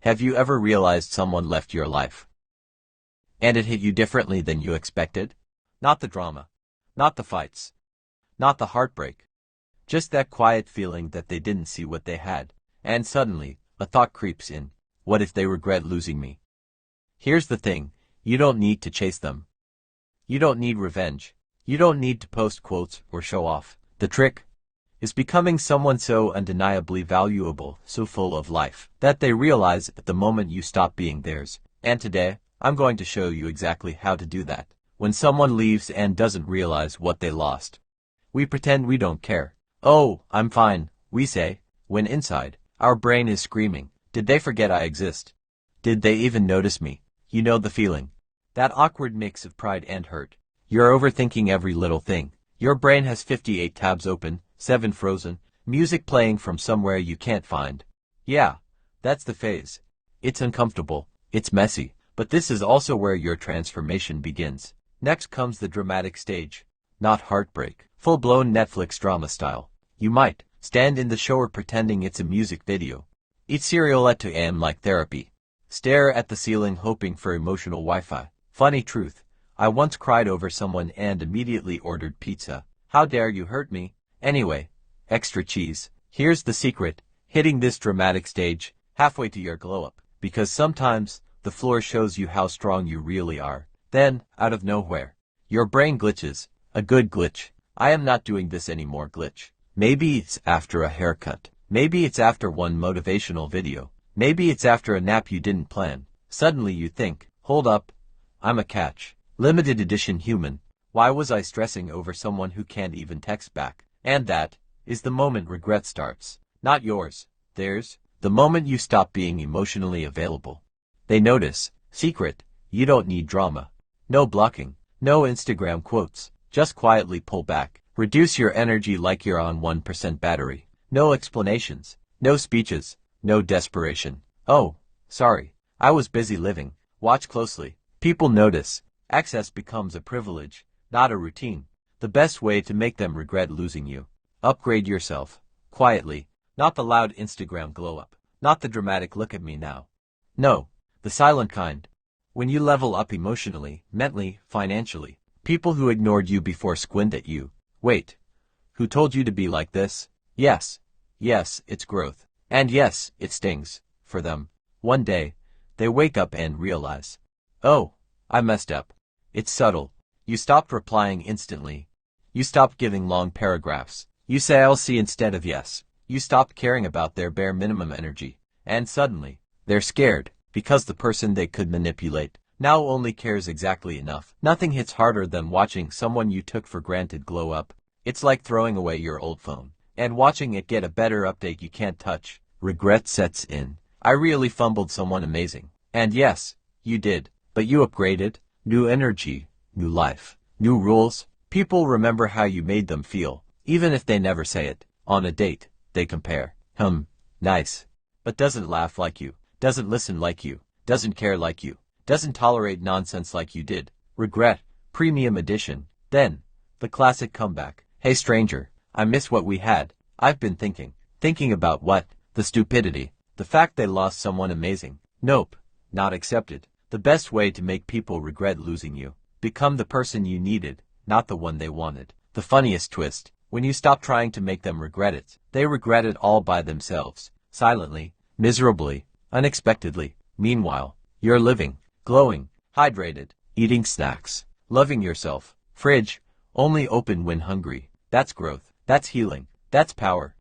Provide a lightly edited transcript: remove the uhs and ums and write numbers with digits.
Have you ever realized someone left your life, and it hit you differently than you expected? Not the drama, not the fights, not the heartbreak, just that quiet feeling that they didn't see what they had, and suddenly, a thought creeps in. What if they regret losing me? Here's the thing, you don't need to chase them. You don't need revenge. You don't need to post quotes or show off. The trick is becoming someone so undeniably valuable, so full of life, that they realize at the moment you stop being theirs. And today, I'm going to show you exactly how to do that. When someone leaves and doesn't realize what they lost, we pretend we don't care. Oh, I'm fine, we say, when inside, our brain is screaming. Did they forget I exist? Did they even notice me? You know the feeling. That awkward mix of pride and hurt. You're overthinking every little thing. Your brain has 58 tabs open, 7 frozen, music playing from somewhere you can't find. Yeah, that's the phase. It's uncomfortable, it's messy, but this is also where your transformation begins. Next comes the dramatic stage. Not heartbreak, full-blown Netflix drama style. You might stand in the shower pretending it's a music video. Eat cereal at 2 a.m. like therapy. Stare at the ceiling hoping for emotional Wi-Fi. Funny truth, I once cried over someone and immediately ordered pizza. How dare you hurt me? Anyway, extra cheese. Here's the secret, hitting this dramatic stage halfway to your glow-up. Because sometimes, the floor shows you how strong you really are. Then, out of nowhere, your brain glitches. A good glitch. I am not doing this anymore glitch. Maybe it's after a haircut. Maybe it's after one motivational video. Maybe it's after a nap you didn't plan. Suddenly you think, hold up, I'm a catch. Limited edition human. Why was I stressing over someone who can't even text back? And that is the moment regret starts. Not yours, theirs. The moment you stop being emotionally available. They notice. Secret, you don't need drama. No blocking. No Instagram quotes. Just quietly pull back. Reduce your energy like you're on 1% battery. No explanations. No speeches. No desperation. Oh, sorry. I was busy living. Watch closely. People notice. Access becomes a privilege, not a routine. The best way to make them regret losing you. Upgrade yourself. Quietly. Not the loud Instagram glow-up. Not the dramatic look at me now. No. The silent kind. When you level up emotionally, mentally, financially. People who ignored you before squint at you. Wait. Who told you to be like this? Yes. Yes, it's growth. And yes, it stings. For them. One day, they wake up and realize. Oh, I messed up. It's subtle. You stopped replying instantly. You stopped giving long paragraphs. You say I'll see instead of yes. You stopped caring about their bare minimum energy. And suddenly, they're scared. Because the person they could manipulate now only cares exactly enough. Nothing hits harder than watching someone you took for granted glow up. It's like throwing away your old phone and watching it get a better update you can't touch. Regret sets in. I really fumbled someone amazing. And yes, you did. But you upgraded. New energy, new life, new rules. People remember how you made them feel, even if they never say it. On a date, they compare. Nice. But doesn't laugh like you. Doesn't listen like you. Doesn't care like you. Doesn't tolerate nonsense like you did. Regret. Premium edition. Then, the classic comeback. Hey stranger, I miss what we had. I've been thinking. Thinking about what? The stupidity. The fact they lost someone amazing. Nope. Not accepted. The best way to make people regret losing you. Become the person you needed, not the one they wanted. The funniest twist. When you stop trying to make them regret it, they regret it all by themselves. Silently. Miserably. Unexpectedly. Meanwhile, you're living. Glowing. Hydrated. Eating snacks. Loving yourself. Fridge. Only open when hungry. That's growth. That's healing. That's power.